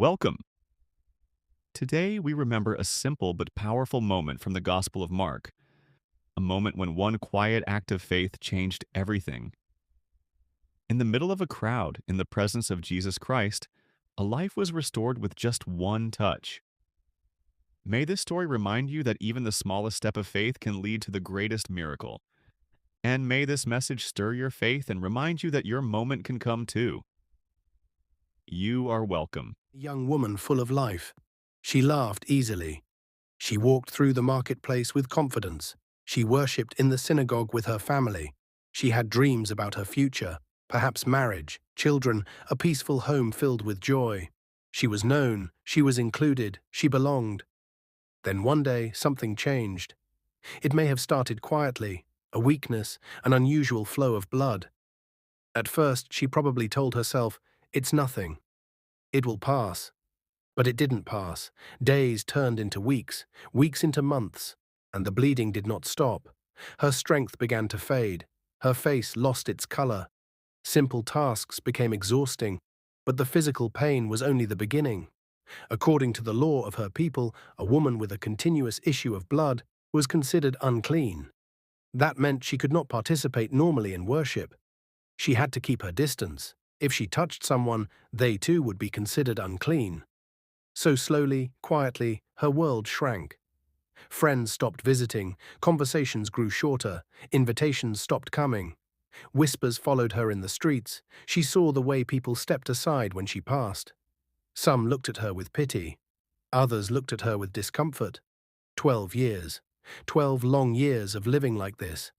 Welcome. Today we remember a simple but powerful moment from the Gospel of Mark, a moment when one quiet act of faith changed everything. In the middle of a crowd, in the presence of Jesus Christ, a life was restored with just one touch. May this story remind you that even the smallest step of faith can lead to the greatest miracle. And may this message stir your faith and remind you that your moment can come too. You are welcome. A young woman full of life. She laughed easily. She walked through the marketplace with confidence. She worshipped in the synagogue with her family. She had dreams about her future, perhaps marriage, children, a peaceful home filled with joy. She was known, she was included, she belonged. Then one day, something changed. It may have started quietly, a weakness, an unusual flow of blood. At first, she probably told herself, "It's nothing. It will pass." But it didn't pass. Days turned into weeks, weeks into months, and the bleeding did not stop. Her strength began to fade. Her face lost its color. Simple tasks became exhausting, but the physical pain was only the beginning. According to the law of her people, a woman with a continuous issue of blood was considered unclean. That meant she could not participate normally in worship. She had to keep her distance. If she touched someone, they too would be considered unclean. So slowly, quietly, her world shrank. Friends stopped visiting, conversations grew shorter, invitations stopped coming. Whispers followed her in the streets. She saw the way people stepped aside when she passed. Some looked at her with pity. Others looked at her with discomfort. 12 years. 12 long years of living like this.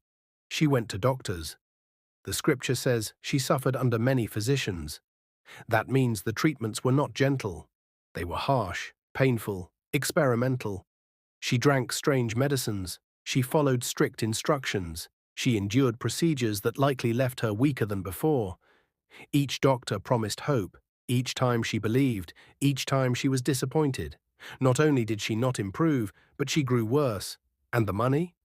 She went to doctors. The scripture says she suffered under many physicians. That means the treatments were not gentle. They were harsh, painful, experimental. She drank strange medicines. She followed strict instructions. She endured procedures that likely left her weaker than before. Each doctor promised hope. Each time she believed. Each time she was disappointed. Not only did she not improve, but she grew worse. And the money?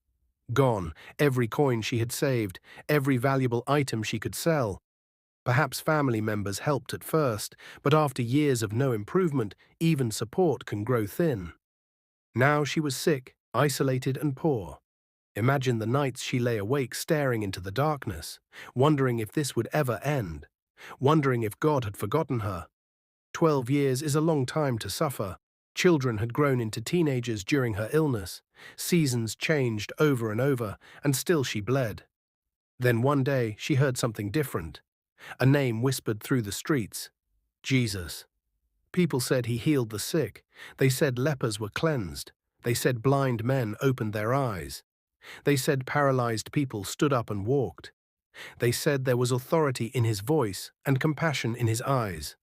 Gone. Every coin she had saved. Every valuable item she could sell. Perhaps family members helped at first, but after years of no improvement, even support can grow thin. Now she was sick, isolated and poor. Imagine the nights she lay awake staring into the darkness, wondering if this would ever end, wondering if God had forgotten her. 12 years is a long time to suffer. Children had grown into teenagers during her illness. Seasons changed over and over, and still she bled. Then one day she heard something different. A name whispered through the streets. Jesus. People said he healed the sick. They said lepers were cleansed. They said blind men opened their eyes. They said paralyzed people stood up and walked. They said there was authority in his voice and compassion in his eyes.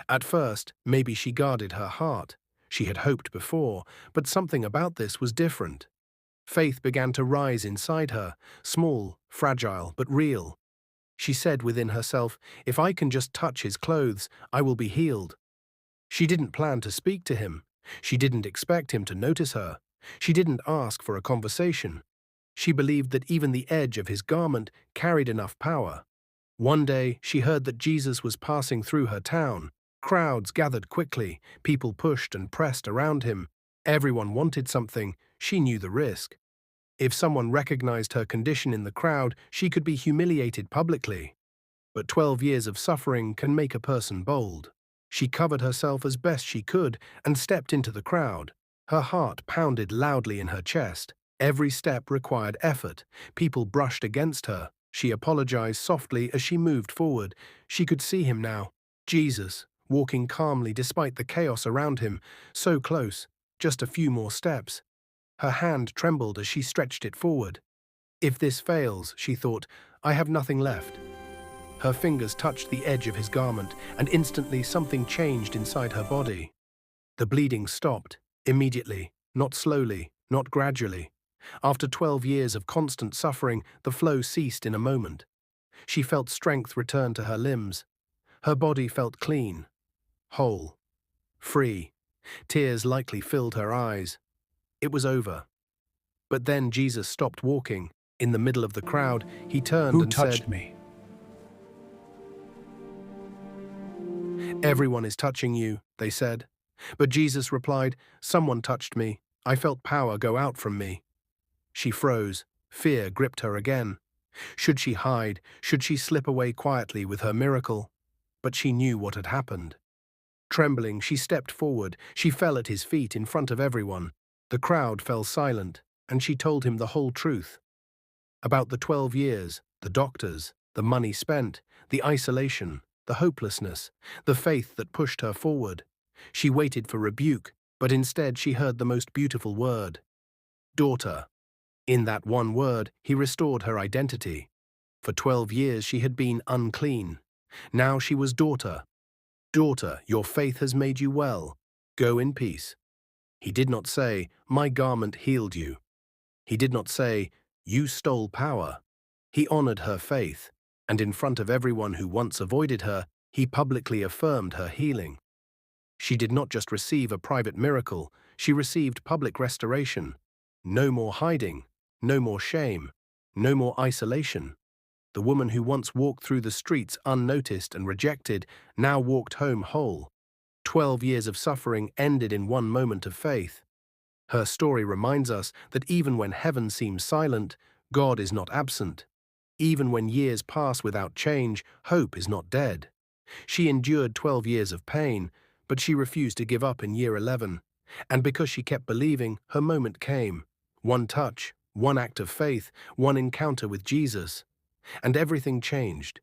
At first, maybe she guarded her heart. She had hoped before, but something about this was different. Faith began to rise inside her, small, fragile, but real. She said within herself, "If I can just touch his clothes, I will be healed." She didn't plan to speak to him. She didn't expect him to notice her. She didn't ask for a conversation. She believed that even the edge of his garment carried enough power. One day, she heard that Jesus was passing through her town. Crowds gathered quickly. People pushed and pressed around him. Everyone wanted something. She knew the risk. If someone recognized her condition in the crowd, she could be humiliated publicly. But 12 years of suffering can make a person bold. She covered herself as best she could and stepped into the crowd. Her heart pounded loudly in her chest. Every step required effort. People brushed against her. She apologized softly as she moved forward. She could see him now. Jesus, walking calmly despite the chaos around him. So close. Just a few more steps. Her hand trembled as she stretched it forward. If this fails, she thought, I have nothing left. Her fingers touched the edge of his garment, and instantly something changed inside her body. The bleeding stopped, immediately, not slowly, not gradually. After 12 years of constant suffering, the flow ceased in a moment. She felt strength return to her limbs. Her body felt clean, whole, free. Tears likely filled her eyes. It was over. But then Jesus stopped walking. In the middle of the crowd, he turned Who and touched said, me? "Everyone is touching you," they said. But Jesus replied, "Someone touched me. I felt power go out from me." She froze. Fear gripped her again. Should she hide? Should she slip away quietly with her miracle? But she knew what had happened. Trembling, she stepped forward. She fell at his feet in front of everyone. The crowd fell silent, and she told him the whole truth. About the 12 years, the doctors, the money spent, the isolation, the hopelessness, the faith that pushed her forward. She waited for rebuke, but instead she heard the most beautiful word: daughter. In that one word, he restored her identity. For 12 years she had been unclean. Now she was daughter. Daughter, your faith has made you well. Go in peace. He did not say, my garment healed you. He did not say, you stole power. He honored her faith, and in front of everyone who once avoided her, he publicly affirmed her healing. She did not just receive a private miracle, she received public restoration. No more hiding, no more shame, no more isolation. The woman who once walked through the streets unnoticed and rejected now walked home whole. 12 years of suffering ended in one moment of faith. Her story reminds us that even when heaven seems silent, God is not absent. Even when years pass without change, hope is not dead. She endured 12 years of pain, but she refused to give up in year 11. And because she kept believing, her moment came. One touch, one act of faith, one encounter with Jesus. And everything changed.